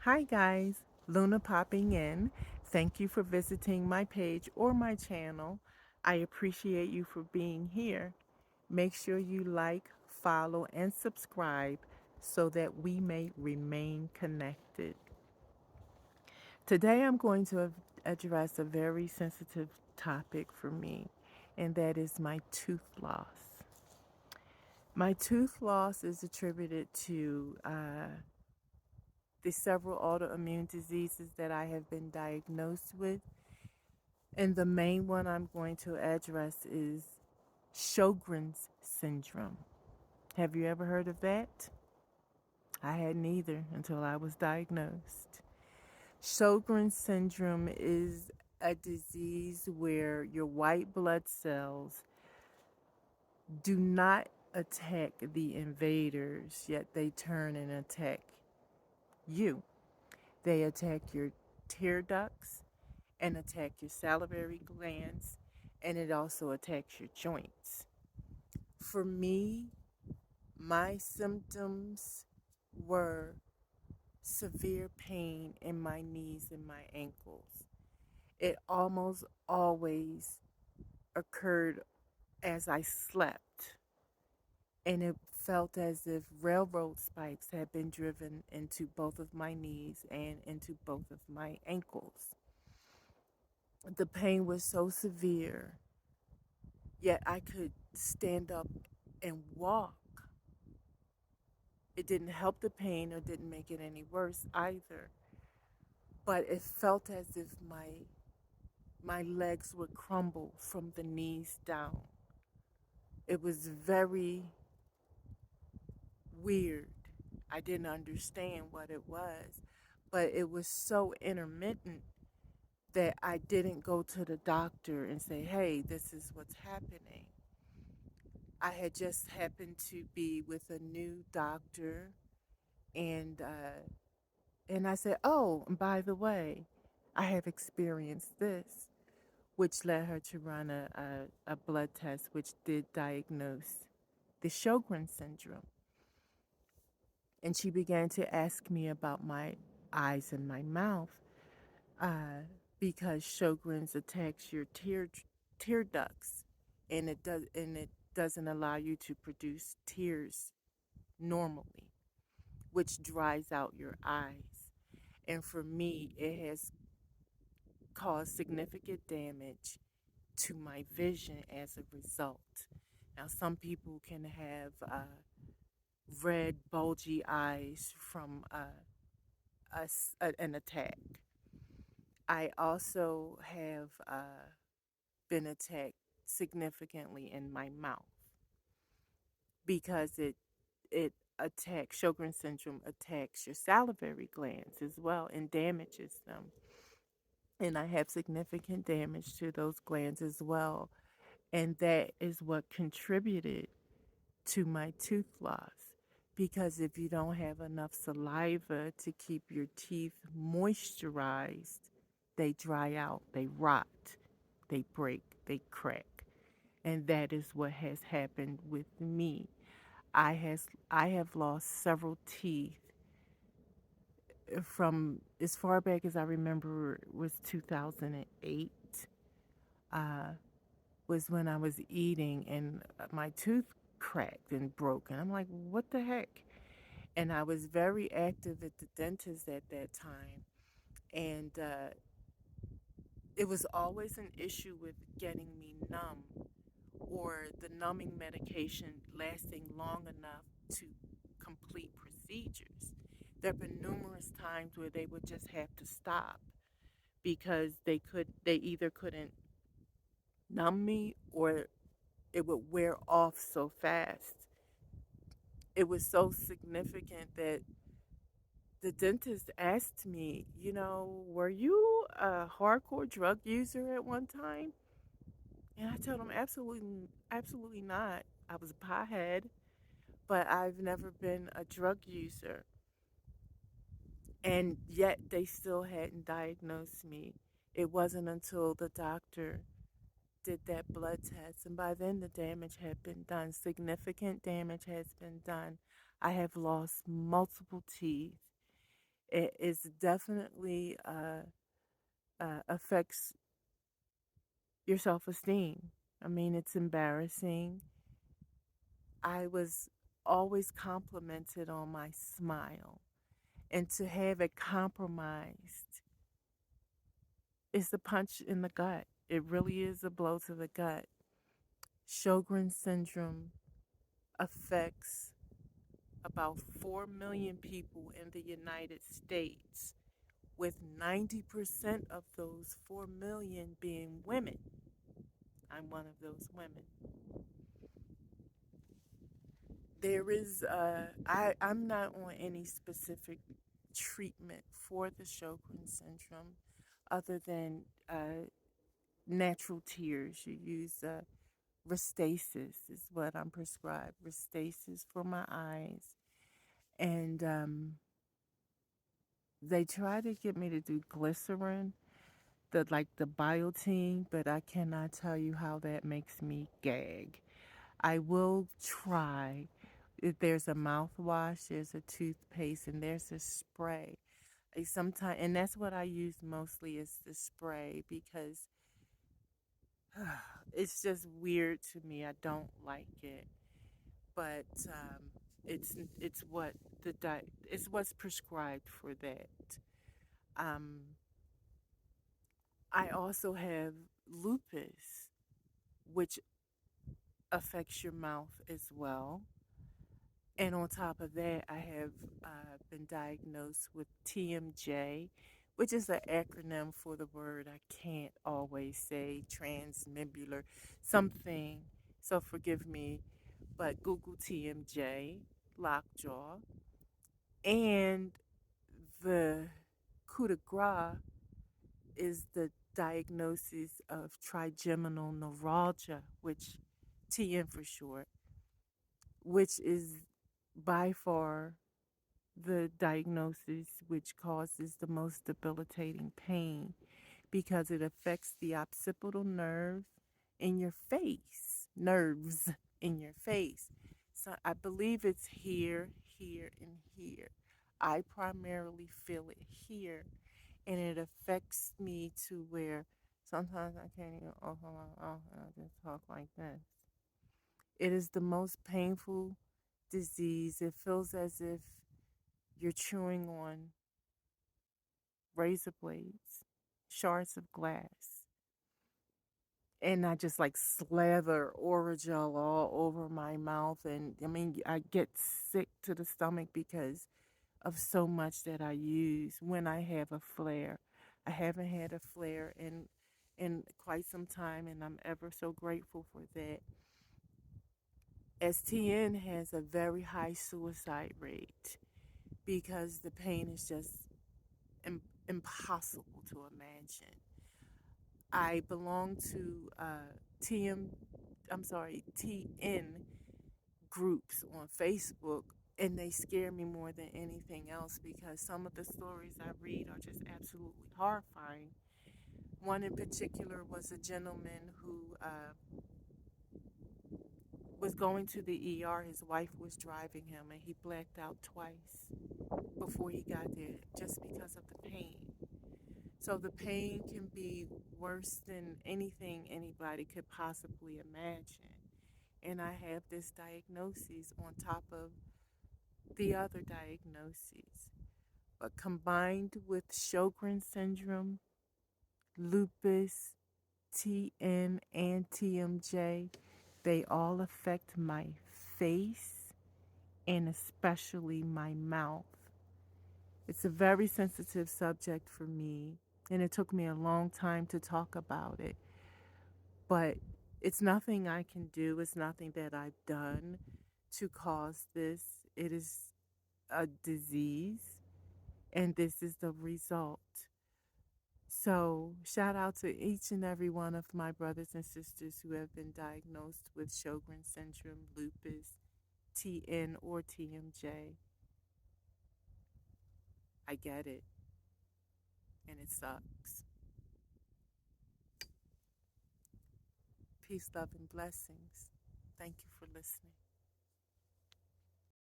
Hi guys, Luna popping in. Thank you for visiting my page or my channel. I appreciate you for being here. Make sure you like, follow, and subscribe so that we may remain connected. Today I'm going to address a very sensitive topic for me, and that is my tooth loss. My tooth loss is attributed to the several autoimmune diseases that I have been diagnosed with. And the main one I'm going to address is Sjogren's syndrome. Have you ever heard of that? I hadn't either until I was diagnosed. Sjogren's syndrome is a disease where your white blood cells do not attack the invaders, yet they turn and attack you. They attack your tear ducts and attack your salivary glands, and it also attacks your joints. For me, my symptoms were severe pain in my knees and my ankles. It almost always occurred as I slept, and it felt as if railroad spikes had been driven into both of my knees and into both of my ankles. The pain was so severe, yet I could stand up and walk. It didn't help the pain or didn't make it any worse either, but it felt as if my legs would crumble from the knees down. It was very weird. I didn't understand what it was, but it was so intermittent that I didn't go to the doctor and say, "Hey, this is what's happening." I had just happened to be with a new doctor, and I said, "Oh, and by the way, I have experienced this," which led her to run a blood test, which did diagnose the Sjogren syndrome. And she began to ask me about my eyes and my mouth, uh, because Sjogren's attacks your tear ducts, and it doesn't allow you to produce tears normally, which dries out your eyes. And for me, it has caused significant damage to my vision as a result. Now, some people can have red, bulgy eyes from an attack. I also have been attacked significantly in my mouth because it attacks Sjogren syndrome attacks your salivary glands as well and damages them. And I have significant damage to those glands as well. And that is what contributed to my tooth loss. Because if you don't have enough saliva to keep your teeth moisturized, they dry out, they rot, they break, they crack. And that is what has happened with me. I have lost several teeth from as far back as I remember was 2008. Uh, was when I was eating and my tooth cracked and broke. And I'm like, what the heck? And I was very active at the dentist at that time. And it was always an issue with getting me numb or the numbing medication lasting long enough to complete procedures. There have been numerous times where they would just have to stop because they either couldn't numb me or it would wear off so fast. It was so significant that the dentist asked me, were you a hardcore drug user at one time? And I told him, absolutely not. I was a pothead, but I've never been a drug user. And yet they still hadn't diagnosed me. It wasn't until the doctor did that blood test, and by then the damage had been done. Significant damage has been done. I have lost multiple teeth. It is definitely affects your self-esteem. I mean, it's embarrassing. I was always complimented on my smile, and to have it compromised is a punch in the gut. It really is a blow to the gut. Sjogren syndrome affects about 4 million people in the United States, with 90% of those 4 million being women. I'm one of those women. I'm not on any specific treatment for the Sjogren syndrome other than natural tears. You use Restasis is what I'm prescribed. Restasis for my eyes. And they try to get me to do glycerin, the biotin, but I cannot tell you how that makes me gag. I will try. If there's a mouthwash, there's a toothpaste, and there's a spray. Sometimes, and that's what I use mostly is the spray because it's just weird to me. I don't like it, but it's what it's what's prescribed for that. Um, I also have lupus, which affects your mouth as well. And on top of that, I have been diagnosed with TMJ, which is an acronym for the word I can't always say, transmembular something. So forgive me, but Google TMJ, lockjaw, and the coup de grace is the diagnosis of trigeminal neuralgia, which TN for short, which is by far the diagnosis which causes the most debilitating pain because it affects the occipital nerve in your face, nerves in your face. So I believe it's here, here, and here. I primarily feel it here, and it affects me to where sometimes I can't even open my mouth and I just talk like this. It is the most painful disease. It feels as if you're chewing on razor blades, shards of glass. And I just like slather Orajel all over my mouth. And I mean, I get sick to the stomach because of so much that I use when I have a flare. I haven't had a flare in quite some time, and I'm ever so grateful for that. STN has a very high suicide rate because the pain is just impossible to imagine. I belong to TN groups on Facebook, and they scare me more than anything else because some of the stories I read are just absolutely horrifying. One in particular was a gentleman who was going to the ER. His wife was driving him, and he blacked out twice before he got there just because of the pain. So the pain can be worse than anything anybody could possibly imagine. And I have this diagnosis on top of the other diagnoses. But combined with Sjogren syndrome, lupus, TN, and TMJ, they all affect my face and especially my mouth. It's a very sensitive subject for me, and it took me a long time to talk about it. But it's nothing I can do, it's nothing that I've done to cause this. It is a disease, and this is the result. So, shout out to each and every one of my brothers and sisters who have been diagnosed with Sjogren syndrome, lupus, TN, or TMJ. I get it, and it sucks. Peace, love, and blessings. Thank you for listening.